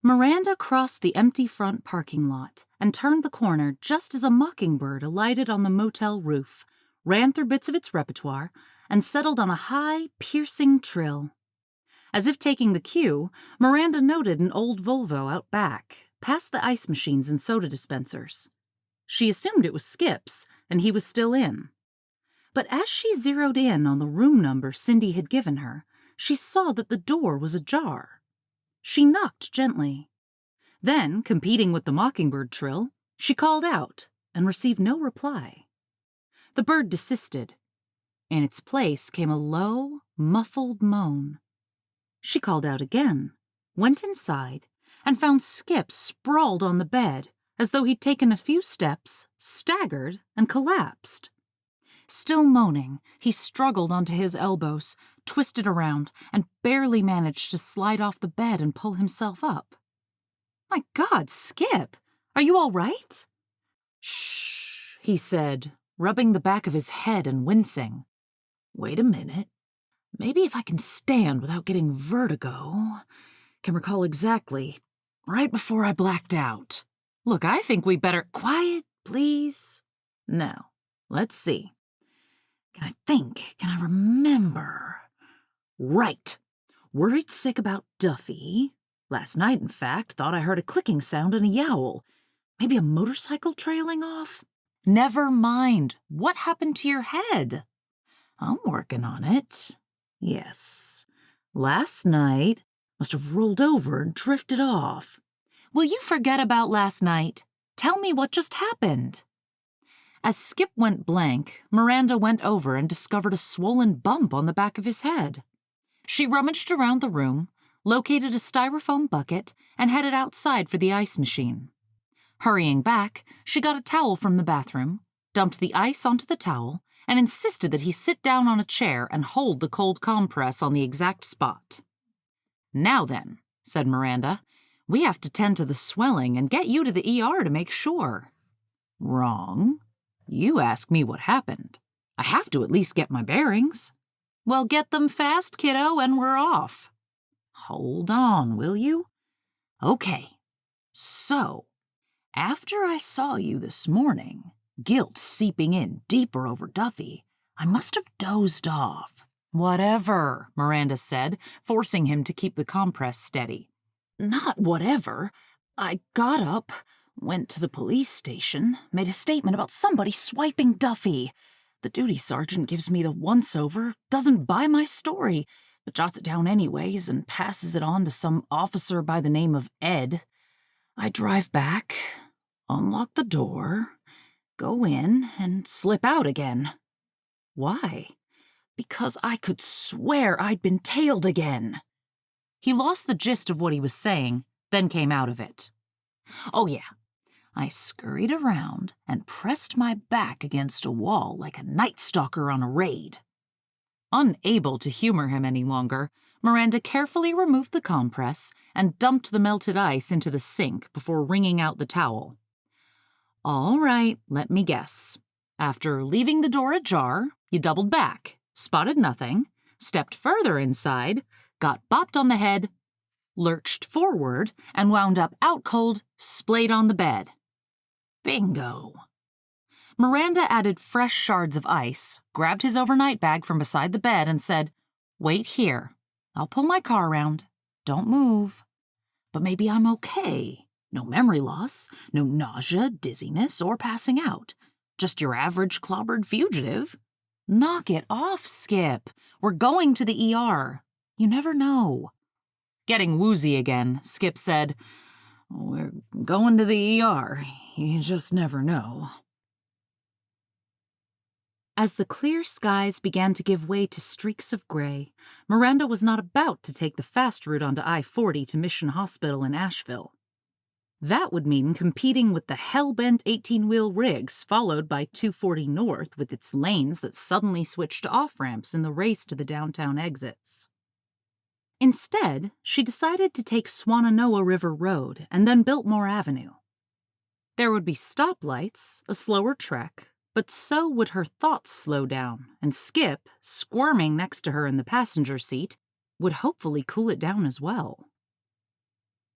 Miranda crossed the empty front parking lot and turned the corner just as a mockingbird alighted on the motel roof, ran through bits of its repertoire, and settled on a high, piercing trill. As if taking the cue, Miranda noted an old Volvo out back, past the ice machines and soda dispensers. She assumed it was Skip's, and he was still in. But as she zeroed in on the room number Cindy had given her, she saw that the door was ajar. She knocked gently. Then, competing with the mockingbird trill, she called out and received no reply. The bird desisted. In its place came a low, muffled moan. She called out again, went inside, and found Skip sprawled on the bed, as though he'd taken a few steps, staggered, and collapsed. Still moaning, he struggled onto his elbows, twisted around, and barely managed to slide off the bed and pull himself up. "My God, Skip, are you all right?" "Shh," he said, rubbing the back of his head and wincing. "Wait a minute. Maybe if I can stand without getting vertigo, can recall exactly, right before I blacked out. Look, I think we better—" "Quiet, please. Now, let's see. Can I think? Can I remember? Right. Worried sick about Duffy. Last night, in fact, thought I heard a clicking sound and a yowl. Maybe a motorcycle trailing off? Never mind. What happened to your head? I'm working on it. Yes. Last night, must have rolled over and drifted off. Will you forget about last night? Tell me what just happened." As Skip went blank, Miranda went over and discovered a swollen bump on the back of his head. She rummaged around the room, located a styrofoam bucket, and headed outside for the ice machine. Hurrying back, she got a towel from the bathroom, dumped the ice onto the towel, and insisted that he sit down on a chair and hold the cold compress on the exact spot. "Now then," said Miranda, "we have to tend to the swelling and get you to the ER to make sure." "Wrong. You ask me what happened. I have to at least get my bearings." "Well, get them fast, kiddo, and we're off." "Hold on, will you? Okay. So, after I saw you this morning, guilt seeping in deeper over Duffy, I must have dozed off." "Whatever," Miranda said, forcing him to keep the compress steady. "Not whatever. I got up, went to the police station, made a statement about somebody swiping Duffy. The duty sergeant gives me the once-over, doesn't buy my story, but jots it down anyways and passes it on to some officer by the name of Ed. I drive back, unlock the door, go in, and slip out again. Why? Because I could swear I'd been tailed again." He lost the gist of what he was saying, then came out of it. "Oh yeah, I scurried around and pressed my back against a wall like a night stalker on a raid." Unable to humor him any longer, Miranda carefully removed the compress and dumped the melted ice into the sink before wringing out the towel. "All right, let me guess. After leaving the door ajar, you doubled back, spotted nothing, stepped further inside, got bopped on the head, lurched forward, and wound up out cold, splayed on the bed." "Bingo." Miranda added fresh shards of ice, grabbed his overnight bag from beside the bed, and said, "Wait here. I'll pull my car around. Don't move. But maybe I'm okay. No memory loss, no nausea, dizziness, or passing out. Just your average clobbered fugitive." "Knock it off, Skip. We're going to the ER. You never know." Getting woozy again, Skip said, "We're going to the ER. You just never know." As the clear skies began to give way to streaks of gray, Miranda was not about to take the fast route onto I-40 to Mission Hospital in Asheville. That would mean competing with the hell-bent 18-wheel rigs followed by 240 North with its lanes that suddenly switched to off-ramps in the race to the downtown exits. Instead, she decided to take Swannanoa River Road and then Biltmore Avenue. There would be stoplights, a slower trek, but so would her thoughts slow down, and Skip, squirming next to her in the passenger seat, would hopefully cool it down as well.